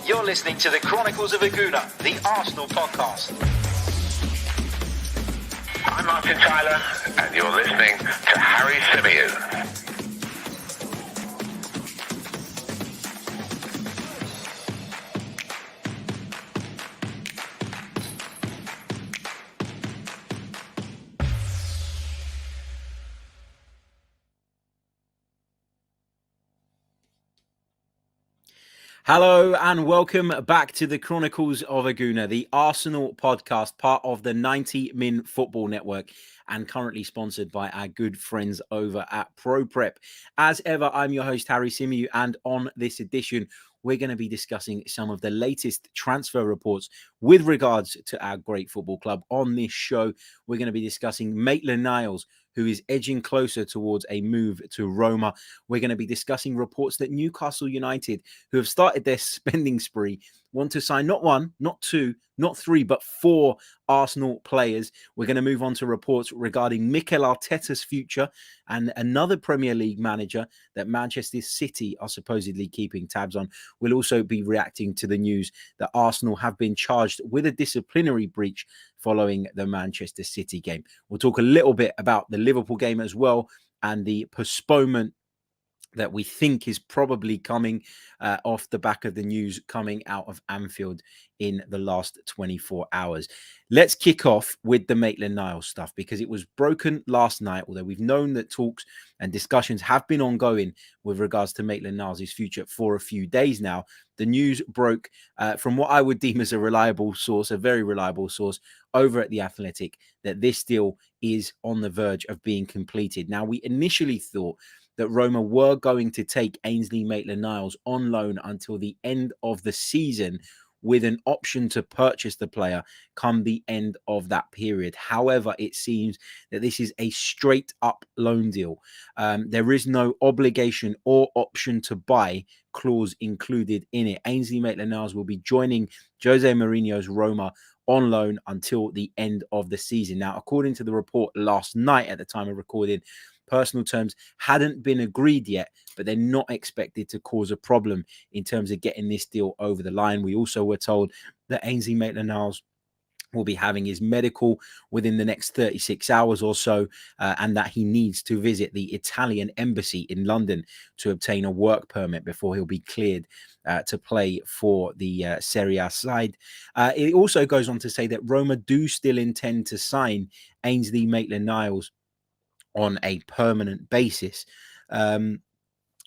You're listening to the Chronicles of a Gooner, the Arsenal podcast. I'm Martin Tyler, and you're listening to Harry Symeou. Hello and welcome back to the Chronicles of a Gooner, the Arsenal podcast, part of the 90-Min Football Network and currently sponsored by our good friends over at ProPrep. As ever, I'm your host, Harry Symeou, and on this edition, we're going to be discussing some of the latest transfer reports with regards to our great football club. On this show, we're going to be discussing Maitland-Niles, who is edging closer towards a move to Roma. We're going to be discussing reports that Newcastle United, who have started their spending spree, want to sign not one, not two, not three, but four Arsenal players. We're going to move on to reports regarding Mikel Arteta's future and another Premier League manager that Manchester City are supposedly keeping tabs on. We'll also be reacting to the news that Arsenal have been charged with a disciplinary breach following the Manchester City game. We'll talk a little bit about the Liverpool game as well and the postponement that we think is probably coming off the back of the news coming out of Anfield in the last 24 hours. Let's kick off with the Maitland-Niles stuff because it was broken last night, although we've known that talks and discussions have been ongoing with regards to Maitland-Niles' future for a few days now. The news broke from what I would deem as a reliable source, a very reliable source over at The Athletic, that this deal is on the verge of being completed. Now, we initially thought that Roma were going to take Ainsley Maitland-Niles on loan until the end of the season with an option to purchase the player come the end of that period. However, it seems that this is a straight up loan deal. There is no obligation or option to buy clause included in it. Ainsley Maitland-Niles will be joining Jose Mourinho's Roma on loan until the end of the season. Now, according to the report last night at the time of recording, personal terms hadn't been agreed yet, but they're not expected to cause a problem in terms of getting this deal over the line. We also were told that Ainsley Maitland-Niles will be having his medical within the next 36 hours or so, and that he needs to visit the Italian embassy in London to obtain a work permit before he'll be cleared to play for the Serie A side. It also goes on to say that Roma do still intend to sign Ainsley Maitland-Niles on a permanent basis.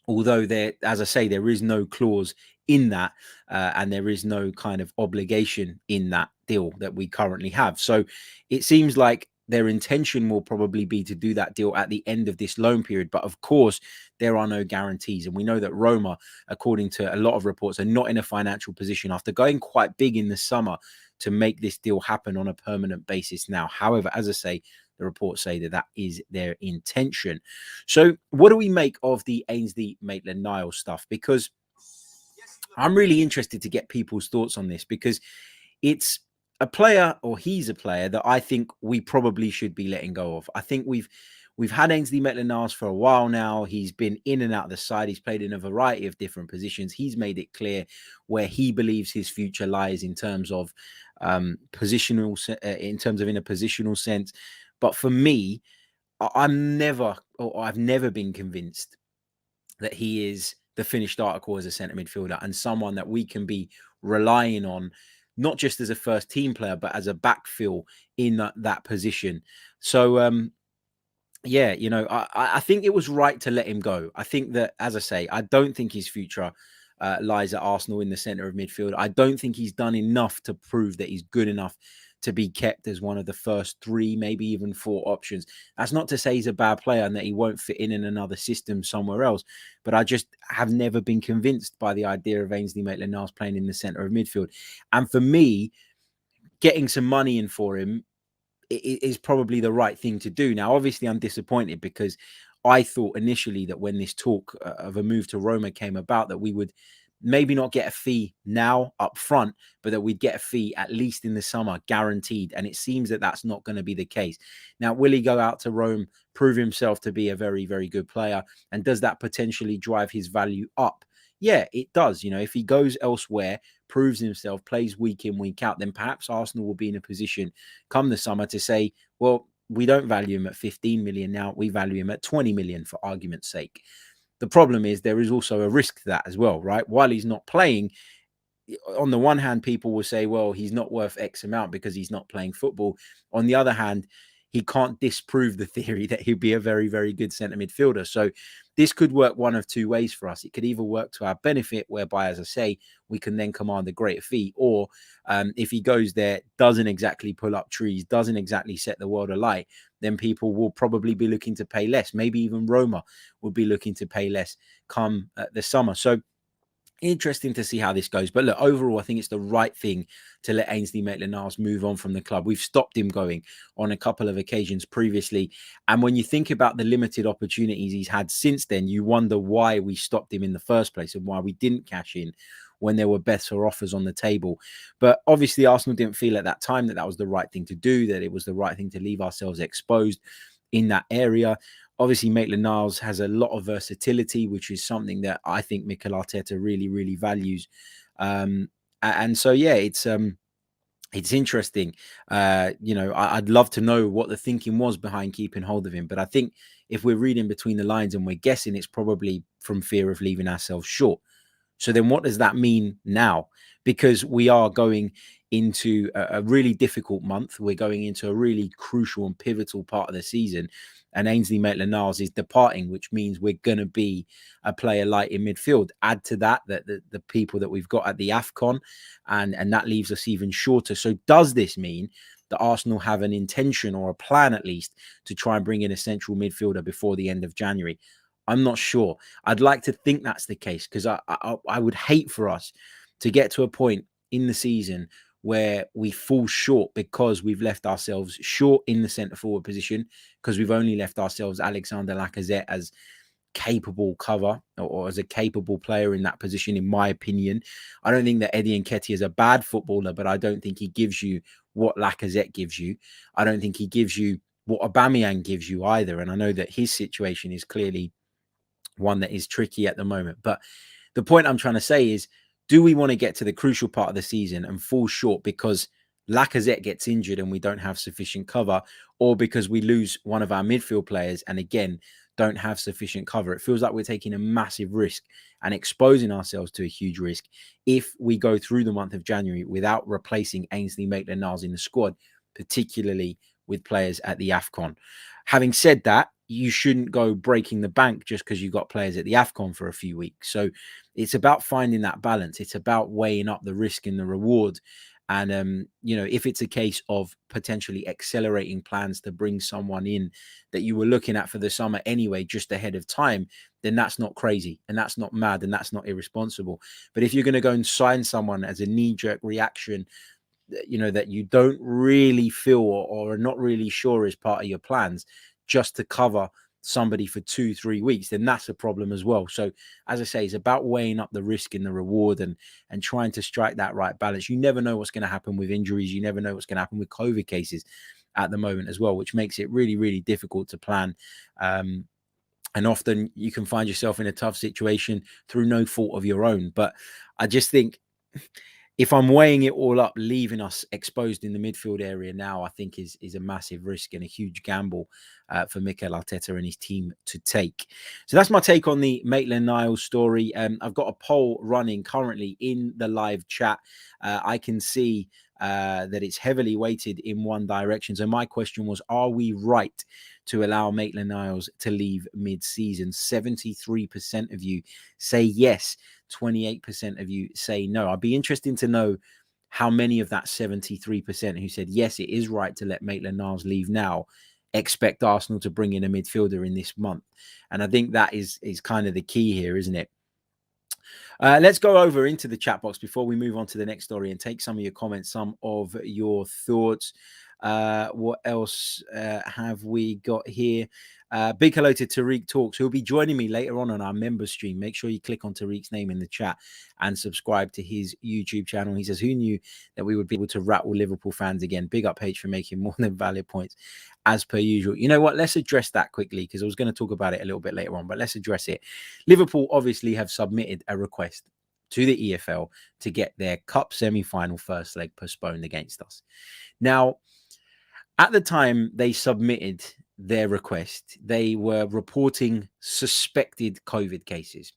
Although there, as I say, there is no clause in that and there is no kind of obligation in that deal that we currently have. So it seems like their intention will probably be to do that deal at the end of this loan period. But of course, there are no guarantees. And we know that Roma, according to a lot of reports, are not in a financial position after going quite big in the summer to make this deal happen on a permanent basis now. However, as I say, the reports say that that is their intention. So what do we make of the Ainsley Maitland-Niles stuff? Because I'm really interested to get people's thoughts on this, because it's a player, or he's a player, that I think we probably should be letting go of. I think we've had Ainsley Maitland-Niles for a while now. He's been in and out of the side. He's played in a variety of different positions. He's made it clear where he believes his future lies in terms of positional, in terms of in a positional sense. But for me, I've never been convinced that he is the finished article as a centre midfielder and someone that we can be relying on, not just as a first team player, but as a backfill in that position. So, yeah, you know, I think it was right to let him go. I think that, as I say, I don't think his future lies at Arsenal in the centre of midfield. I don't think he's done enough to prove that he's good enough to be kept as one of the first three, maybe even four options. That's not to say he's a bad player and that he won't fit in another system somewhere else, but I just have never been convinced by the idea of Ainsley Maitland-Niles playing in the centre of midfield. And for me, getting some money in for him is probably the right thing to do. Now, obviously, I'm disappointed because I thought initially that when this talk of a move to Roma came about, that we would maybe not get a fee now up front, but that we'd get a fee at least in the summer, guaranteed. And it seems that that's not going to be the case. Now, will he go out to Rome, prove himself to be a very, very good player? And does that potentially drive his value up? Yeah, it does. If he goes elsewhere, proves himself, plays week in, week out, then perhaps Arsenal will be in a position come the summer to say, well, we don't value him at 15 million now. We value him at 20 million for argument's sake. The problem is there is also a risk to that as well, right? While he's not playing, on the one hand, people will say, well, he's not worth X amount because he's not playing football. On the other hand, he can't disprove the theory that he'd be a very, very good centre midfielder. So this could work one of two ways for us. It could either work to our benefit, whereby, as I say, we can then command a greater fee, or if he goes there, doesn't exactly pull up trees, doesn't exactly set the world alight, then people will probably be looking to pay less. Maybe even Roma will be looking to pay less come the summer. So interesting to see how this goes. But look, overall, I think it's the right thing to let Ainsley Maitland-Niles move on from the club. We've stopped him going on a couple of occasions previously. And when you think about the limited opportunities he's had since then, you wonder why we stopped him in the first place and why we didn't cash in when there were better offers on the table. But obviously, Arsenal didn't feel at that time that that was the right thing to do, that it was the right thing to leave ourselves exposed in that area. Obviously, Maitland-Niles has a lot of versatility, which is something that I think Mikel Arteta really, really values. And so, yeah, it's interesting. I'd love to know what the thinking was behind keeping hold of him. But I think if we're reading between the lines and we're guessing, it's probably from fear of leaving ourselves short. So then what does that mean now? Because we are going into a really difficult month. We're going into a really crucial and pivotal part of the season. And Ainsley Maitland-Niles is departing, which means we're going to be a player light in midfield. Add to that the people that we've got at the AFCON, and that leaves us even shorter. So does this mean that Arsenal have an intention, or a plan at least, to try and bring in a central midfielder before the end of January? I'm not sure. I'd like to think that's the case, because I would hate for us to get to a point in the season where we fall short because we've left ourselves short in the centre forward position, because we've only left ourselves Alexander Lacazette as capable cover, or as a capable player in that position, in my opinion. I don't think that Eddie Nketiah is a bad footballer, but I don't think he gives you what Lacazette gives you. I don't think he gives you what Aubameyang gives you either. And I know that his situation is clearly one that is tricky at the moment. But the point I'm trying to say is, do we want to get to the crucial part of the season and fall short because Lacazette gets injured and we don't have sufficient cover, or because we lose one of our midfield players and again don't have sufficient cover? It feels like we're taking a massive risk and exposing ourselves to a huge risk if we go through the month of January without replacing Ainsley Maitland-Niles in the squad, particularly with players at the AFCON. Having said that, you shouldn't go breaking the bank just because you've got players at the AFCON for a few weeks. So it's about finding that balance. It's about weighing up the risk and the reward. And, if it's a case of potentially accelerating plans to bring someone in that you were looking at for the summer anyway, just ahead of time, then that's not crazy and that's not mad and that's not irresponsible. But if you're going to go and sign someone as a knee-jerk reaction, that you don't really feel or are not really sure is part of your plans, just to cover somebody for 2-3 weeks, then that's a problem as well. So as I say, it's about weighing up the risk and the reward, and trying to strike that right balance. You never know what's going to happen with injuries. You never know what's going to happen with COVID cases at the moment as well, which makes it really, really difficult to plan. And often you can find yourself in a tough situation through no fault of your own. But I just think, if I'm weighing it all up, leaving us exposed in the midfield area now, I think is a massive risk and a huge gamble for Mikel Arteta and his team to take. So that's my take on the Maitland-Niles story. I've got a poll running currently in the live chat. I can see that it's heavily weighted in one direction. So my question was, are we right to allow Maitland-Niles to leave mid-season? 73% of you say yes. 28% of you say no. I'd be interested to know how many of that 73% who said yes, it is right to let Maitland-Niles leave now, expect Arsenal to bring in a midfielder in this month. And I think that is kind of the key here, isn't it? Let's go over into the chat box before we move on to the next story and take some of your comments, some of your thoughts. What else have we got here? Big hello to Tariq Talks, who'll be joining me later on our member stream. Make sure you click on Tariq's name in the chat and subscribe to his YouTube channel. He says, who knew that we would be able to rattle Liverpool fans again? Big up H for making more than valid points as per usual. You know what? Let's address that quickly because I was going to talk about it a little bit later on, but let's address it. Liverpool obviously have submitted a request to the EFL to get their cup semi-final first leg postponed against us. Now, at the time they submitted their request, they were reporting suspected COVID cases.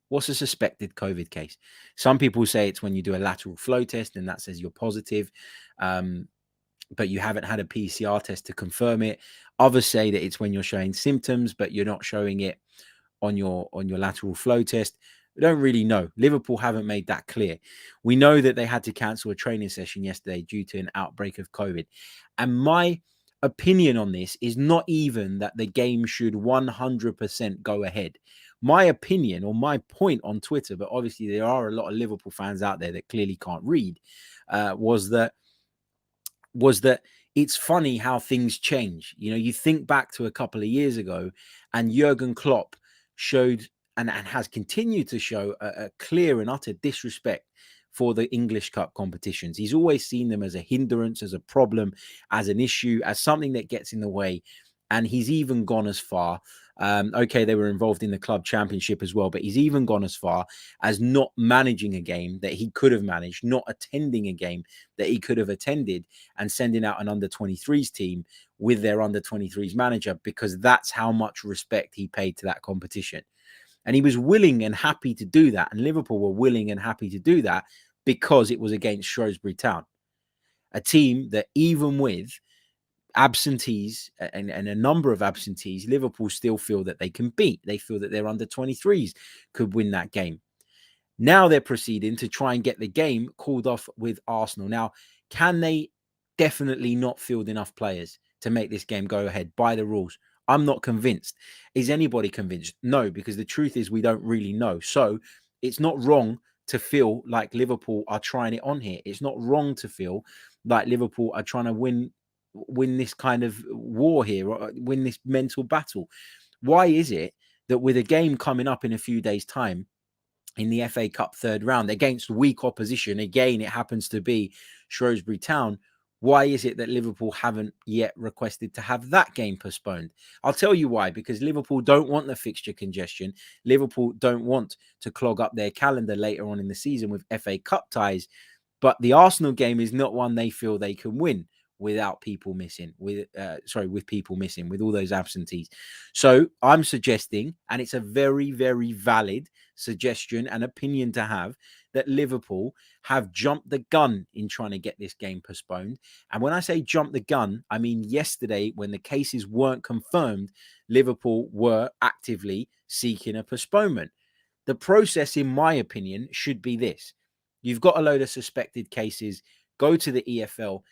What's a suspected COVID case? Some people say it's when you do a lateral flow test and that says you're positive, but you haven't had a PCR test to confirm it. Others say that it's when you're showing symptoms, but you're not showing it on your lateral flow test. We don't really know. Liverpool haven't made that clear. We know that they had to cancel a training session yesterday due to an outbreak of COVID. And my opinion on this is not even that the game should 100% go ahead. My opinion or my point on Twitter, but obviously there are a lot of Liverpool fans out there that clearly can't read, was that it's funny how things change. You know, you think back to a couple of years ago and Jurgen Klopp showed and has continued to show a clear and utter disrespect for the English Cup competitions. He's always seen them as a hindrance, as a problem, as an issue, as something that gets in the way. And he's even gone as far. Okay, they were involved in the club championship as well, but he's even gone as far as not managing a game that he could have managed, not attending a game that he could have attended, and sending out an under-23s team with their under-23s manager because that's how much respect he paid to that competition. And he was willing and happy to do that. And Liverpool were willing and happy to do that because it was against Shrewsbury Town, a team that even with absentees and a number of absentees, Liverpool still feel that they can beat. They feel that their under-23s could win that game. Now they're proceeding to try and get the game called off with Arsenal. Now, can they definitely not field enough players to make this game go ahead by the rules? I'm not convinced. Is anybody convinced? No, because the truth is we don't really know. So it's not wrong to feel like Liverpool are trying it on here. It's not wrong to feel like Liverpool are trying to win this kind of war here, or win this mental battle. Why is it that with a game coming up in a few days' time in the FA Cup third round against weak opposition, again, it happens to be Shrewsbury Town, why is it that Liverpool haven't yet requested to have that game postponed? I'll tell you why, because Liverpool don't want the fixture congestion. Liverpool don't want to clog up their calendar later on in the season with FA Cup ties. But the Arsenal game is not one they feel they can win without people missing, with people missing, with all those absentees. So I'm suggesting, and it's a very, very valid suggestion and opinion to have, that Liverpool have jumped the gun in trying to get this game postponed. And when I say jump the gun, I mean yesterday when the cases weren't confirmed, Liverpool were actively seeking a postponement. The process, in my opinion, should be this. You've got a load of suspected cases, go to the EFL,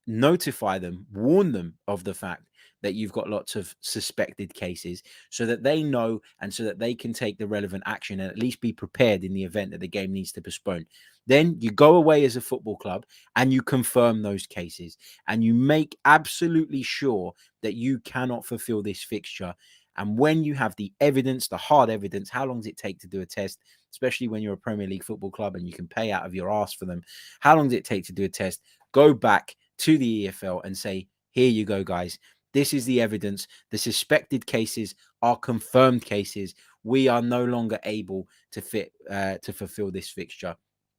notify them, warn them of the fact that you've got lots of suspected cases so that they know and so that they can take the relevant action and at least be prepared in the event that the game needs to postpone. Then you go away as a football club and you confirm those cases and you make absolutely sure that you cannot fulfill this fixture. And when you have the evidence, the hard evidence, how long does it take to do a test, especially when you're a Premier League football club and you can pay out of your arse for them? How long does it take to do a test? Go back to the EFL and say, here you go, guys. This is the evidence. The suspected cases are confirmed cases. We are no longer able to fulfill this fixture.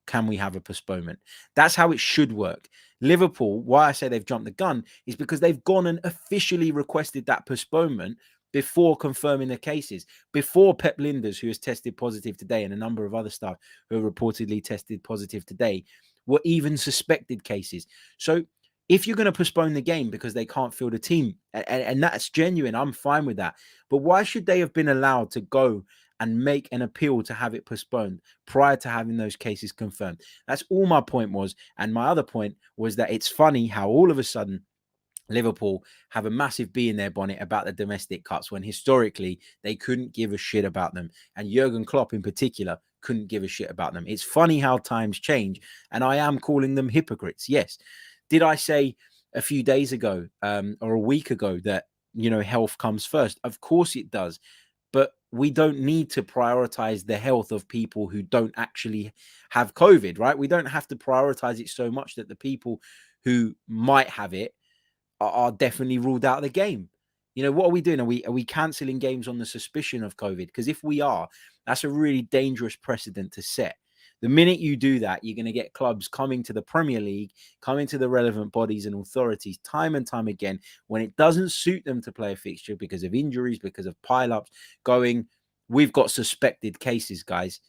Can we have a postponement? That's how it should work. Liverpool, why I say they've jumped the gun is because they've gone and officially requested that postponement before confirming the cases, before Pep Linders, who has tested positive today, and a number of other staff who have reportedly tested positive today, were even suspected cases. So if you're going to postpone the game because they can't field a team, and that's genuine, I'm fine with that. But why should they have been allowed to go and make an appeal to have it postponed prior to having those cases confirmed? That's all my point was. And my other point was that it's funny how all of a sudden Liverpool have a massive bee in their bonnet about the domestic cups when historically they couldn't give a shit about them. And Jurgen Klopp in particular couldn't give a shit about them. It's funny how times change. And I am calling them hypocrites. Yes. Did I say a few days ago or a week ago that, health comes first. Of course it does. But we don't need to prioritize the health of people who don't actually have COVID, right? We don't have to prioritize it so much that the people who might have it are definitely ruled out of the game. What are we doing? Are we cancelling games on the suspicion of COVID? Because if we are, that's a really dangerous precedent to set. The minute you do that, you're going to get clubs coming to the Premier League, coming to the relevant bodies and authorities time and time again when it doesn't suit them to play a fixture because of injuries, because of pile-ups, going, we've got suspected cases, guys.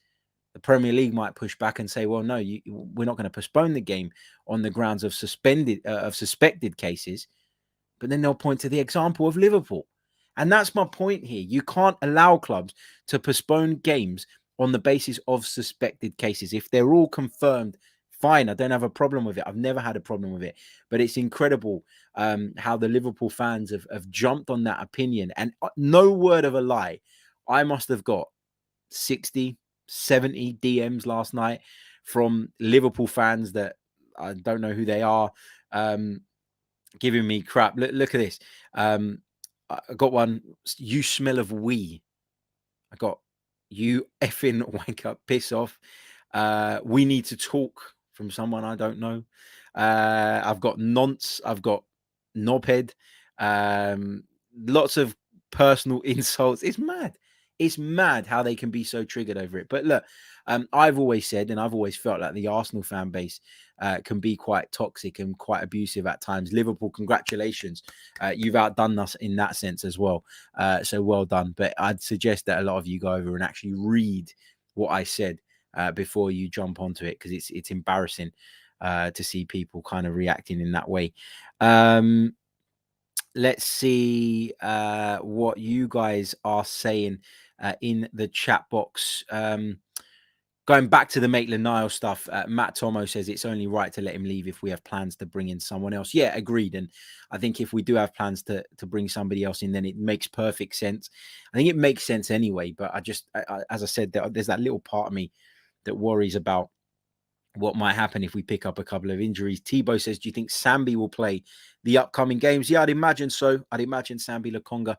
The Premier League might push back and say, well, no, we're not going to postpone the game on the grounds of suspected cases. But then they'll point to the example of Liverpool. And that's my point here. You can't allow clubs to postpone games on the basis of suspected cases. If they're all confirmed, fine. I don't have a problem with it. I've never had a problem with it. But it's incredible how the Liverpool fans have jumped on that opinion. And no word of a lie, I must have got 60, 70 DMs last night from Liverpool fans that I don't know who they are, giving me crap. Look at this. I got one. You smell of wee. I got you effing wank up, piss off. We need to talk from someone I don't know. I've got nonce. I've got knobhead. Lots of personal insults. It's mad. It's mad how they can be so triggered over it. But look, I've always said, and I've always felt like the Arsenal fan base can be quite toxic and quite abusive at times. Liverpool, congratulations. You've outdone us in that sense as well. So well done. But I'd suggest that a lot of you go over and actually read what I said before you jump onto it, because it's embarrassing to see people kind of reacting in that way. Let's see what you guys are saying in the chat box. Going back to the Maitland-Niles stuff, Matt Tomo says it's only right to let him leave if we have plans to bring in someone else. Yeah, agreed. And I think if we do have plans to bring somebody else in, then it makes perfect sense. I think it makes sense anyway. But as I said, there's that little part of me that worries about what might happen if we pick up a couple of injuries. Tebow says, do you think Sambi will play the upcoming games? Yeah, I'd imagine so. I'd imagine Sambi Lokonga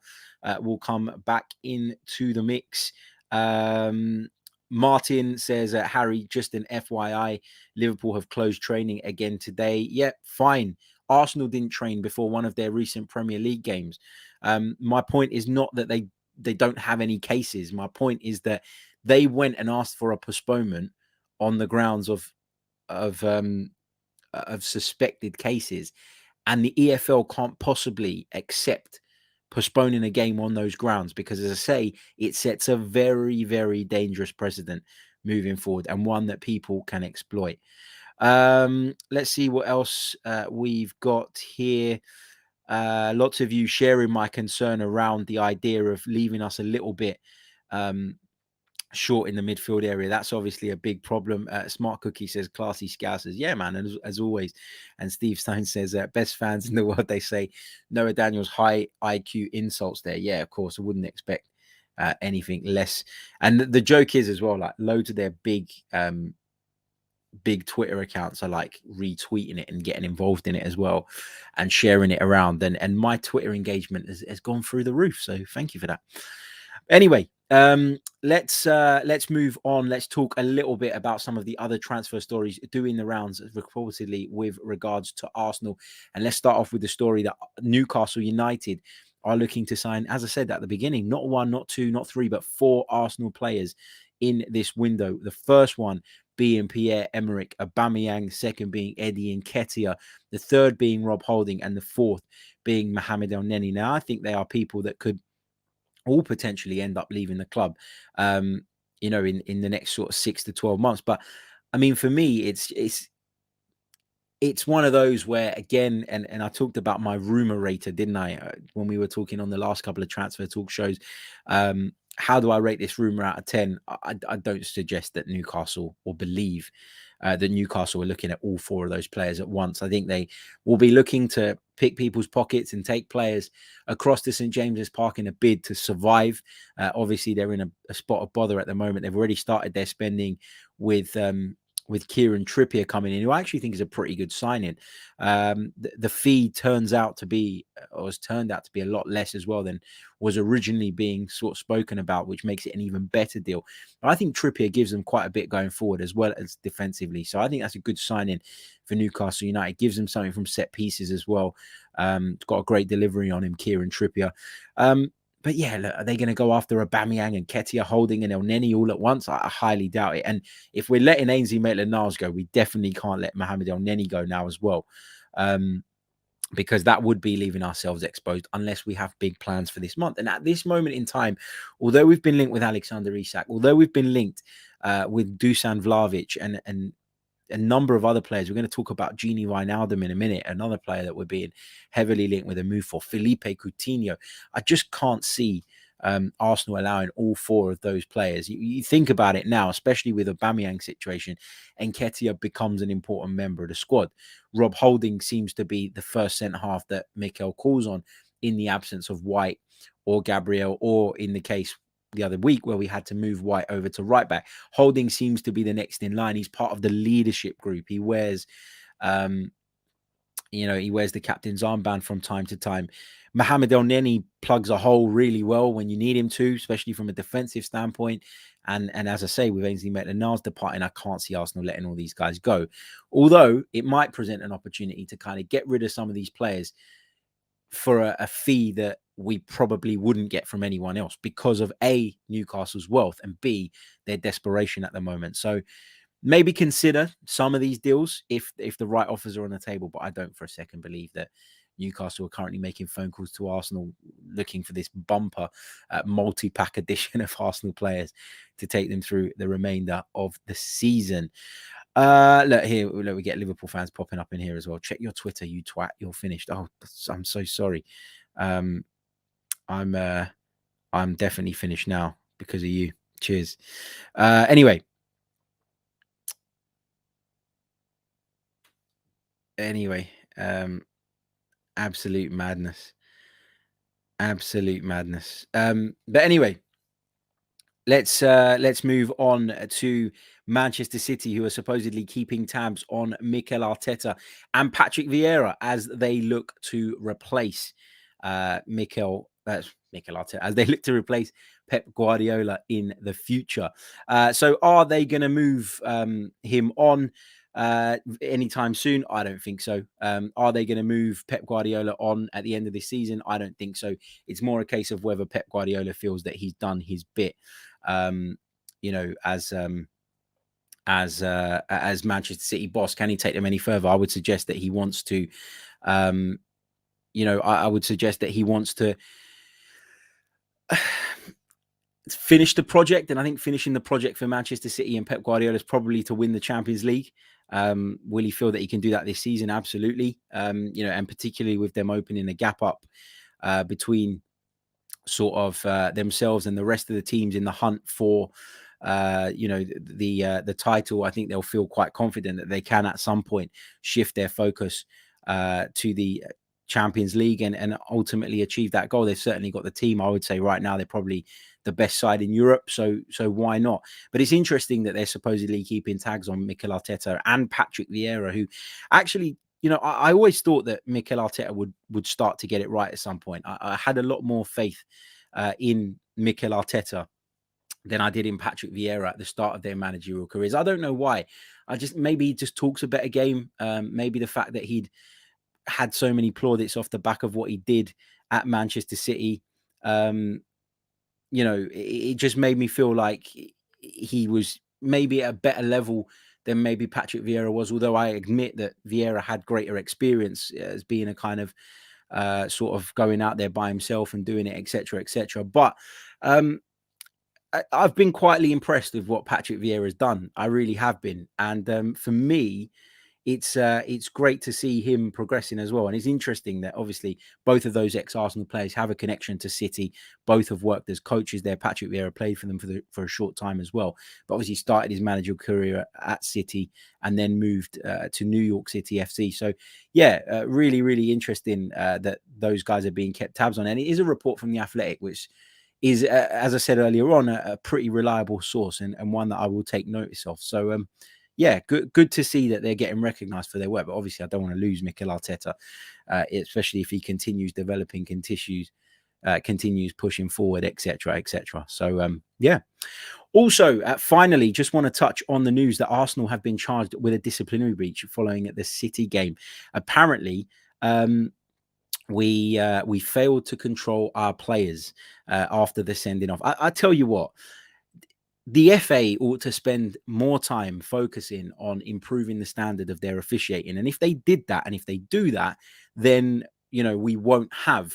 will come back into the mix. Martin says, Harry, just an FYI, Liverpool have closed training again today. Yeah, fine. Arsenal didn't train before one of their recent Premier League games. My point is not that they don't have any cases. My point is that they went and asked for a postponement on the grounds of suspected cases, and the EFL can't possibly accept postponing a game on those grounds, because, as I say, it sets a very, very dangerous precedent moving forward, and one that people can exploit. Let's see what else we've got here. Lots of you sharing my concern around the idea of leaving us a little bit short in the midfield area. That's obviously a big problem. Smart Cookie says, classy Scousers. Yeah, man, as always. And Steve Stone says, best fans in the world, they say. Noah Daniels, high IQ insults there. Yeah, of course, I wouldn't expect anything less. And the joke is as well, like, loads of their big Twitter accounts are like retweeting it and getting involved in it as well and sharing it around. And my Twitter engagement has gone through the roof. So thank you for that. Anyway, let's move on. Let's talk a little bit about some of the other transfer stories doing the rounds reportedly with regards to Arsenal. And let's start off with the story that Newcastle United are looking to sign, as I said at the beginning, not one, not two, not three, but 4 Arsenal players in this window. The first one being Pierre-Emerick Aubameyang, second being Eddie Nketiah, the third being Rob Holding, and the fourth being Mohamed Elneny. Now, I think they are people that could all potentially end up leaving the club, in the next sort of 6 to 12 months. But I mean, for me, it's one of those where, again, and I talked about my rumor rater, didn't I, when we were talking on the last couple of transfer talk shows. How do I rate this rumor out of 10? I don't suggest that Newcastle, or believe that Newcastle are looking at all 4 of those players at once. I think they will be looking to pick people's pockets and take players across to St. James's Park in a bid to survive. Obviously, they're in a spot of bother at the moment. They've already started their spending with with Kieran Trippier coming in, who I actually think is a pretty good signing. The fee turns out to be, or has turned out to be, a lot less as well than was originally being sort of spoken about, which makes it an even better deal. But I think Trippier gives them quite a bit going forward as well as defensively. So I think that's a good signing for Newcastle United. Gives them something from set pieces as well. Got a great delivery on him, Kieran Trippier. But yeah, look, are they going to go after Aubameyang and Ketia, Holding and Elneny all at once? I highly doubt it. And if we're letting Ainsley Maitland-Niles go, we definitely can't let Mohamed Elneny go now as well, because that would be leaving ourselves exposed unless we have big plans for this month. And at this moment in time, although we've been linked with Alexander Isak, although we've been linked with Dusan Vlahovic and a number of other players. We're going to talk about Gini Wijnaldum in a minute, another player that we're being heavily linked with a move for, Felipe Coutinho. I just can't see Arsenal allowing all four of those players. You think about it now, especially with Aubameyang situation, and Nketiah becomes an important member of the squad. Rob Holding seems to be the first centre-half that Mikel calls on in the absence of White or Gabriel, or in the case the other week where we had to move White over to right back. Holding seems to be the next in line. He's part of the leadership group. He wears, he wears the captain's armband from time to time. Mohamed Elneny plugs a hole really well when you need him to, especially from a defensive standpoint. And as I say, with Ainsley Maitland-Niles departing, I can't see Arsenal letting all these guys go. Although it might present an opportunity to kind of get rid of some of these players for a fee that we probably wouldn't get from anyone else because of A, Newcastle's wealth, and B, their desperation at the moment. So maybe consider some of these deals if the right offers are on the table, but I don't for a second believe that Newcastle are currently making phone calls to Arsenal looking for this bumper multi-pack edition of Arsenal players to take them through the remainder of the season. Look here, we get Liverpool fans popping up in here as well. Check your Twitter, you twat. You're finished. Oh, I'm so sorry. I'm definitely finished now because of you. Cheers. Anyway, absolute madness. But anyway, let's move on to Manchester City, who are supposedly keeping tabs on Mikel Arteta and Patrick Vieira as they look to replace Mikel Arteta, as they look to replace Pep Guardiola in the future. So are they going to move him on anytime soon? I don't think so. Are they going to move Pep Guardiola on at the end of this season? I don't think so. It's more a case of whether Pep Guardiola feels that he's done his bit, as Manchester City boss. Can he take them any further? I would suggest that he wants to, I would suggest that he wants to finish the project. And I think finishing the project for Manchester City and Pep Guardiola is probably to win the Champions League. Will he feel that he can do that this season? Absolutely. And particularly with them opening a gap up between sort of themselves and the rest of the teams in the hunt for the title. I think they'll feel quite confident that they can at some point shift their focus to the Champions League and ultimately achieve that goal. They've certainly got the team. I would say right now they're probably the best side in Europe. So why not? But it's interesting that they're supposedly keeping tags on Mikel Arteta and Patrick Vieira, who actually, I always thought that Mikel Arteta would start to get it right at some point. I had a lot more faith in Mikel Arteta than I did in Patrick Vieira at the start of their managerial careers. I don't know why. Maybe he just talks a better game. Maybe the fact that he'd had so many plaudits off the back of what he did at Manchester City. It just made me feel like he was maybe at a better level than maybe Patrick Vieira was, although I admit that Vieira had greater experience as being a kind of sort of going out there by himself and doing it, etc., etc. But I've been quietly impressed with what Patrick Vieira has done. I really have been. And for me, it's great to see him progressing as well. And it's interesting that obviously both of those ex-Arsenal players have a connection to City. Both have worked as coaches there. Patrick Vieira played for them for a short time as well. But obviously started his managerial career at City and then moved to New York City FC. So yeah, really, really interesting that those guys are being kept tabs on. And it is a report from The Athletic, which is, as I said earlier on, a pretty reliable source and one that I will take notice of. So yeah, good to see that they're getting recognised for their work. But obviously, I don't want to lose Mikel Arteta, especially if he continues developing, continues pushing forward, etc., etc. So, yeah. Also, finally, just want to touch on the news that Arsenal have been charged with a disciplinary breach following the City game. Apparently, we failed to control our players after the sending off. I tell you what, the FA ought to spend more time focusing on improving the standard of their officiating. And if they did that, and if they do that, then, we won't have,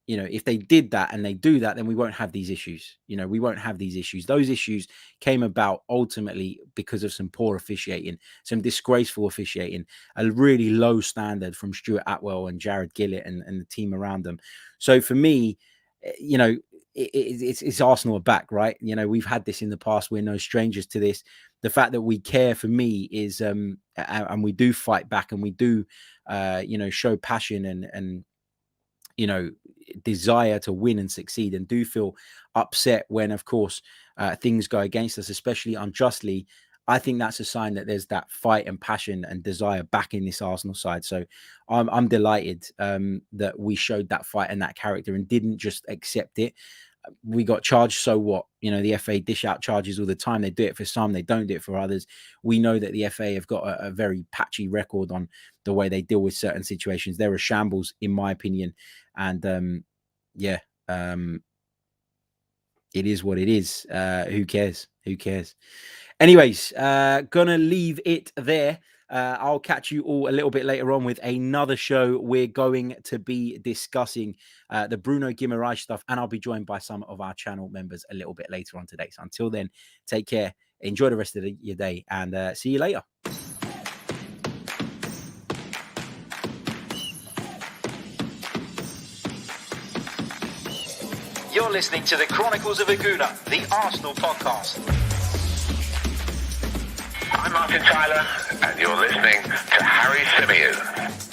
if they did that and they do that, then we won't have these issues. We won't have these issues. Those issues came about ultimately because of some poor officiating, some disgraceful officiating, a really low standard from Stuart Atwell and Jared Gillett and the team around them. So for me, it's Arsenal are back, right? We've had this in the past. We're no strangers to this. The fact that we care, for me, is and we do fight back, and we do show passion and desire to win and succeed, and do feel upset when, of course, things go against us, especially unjustly. I think that's a sign that there's that fight and passion and desire back in this Arsenal side. So I'm delighted that we showed that fight and that character and didn't just accept it. We got charged, so what? The FA dish out charges all the time. They do it for some, they don't do it for others. We know that the FA have got a very patchy record on the way they deal with certain situations. They're a shambles, in my opinion. And it is what it is. Who cares? Anyways, gonna leave it there. I'll catch you all a little bit later on with another show. We're going to be discussing the Bruno Guimaraes stuff, and I'll be joined by some of our channel members a little bit later on today. So until then, take care, enjoy the rest of your day, and see you later. You're listening to the Chronicles of a Gooner, the Arsenal podcast. I'm Martin Tyler, and you're listening to Harry Symeou.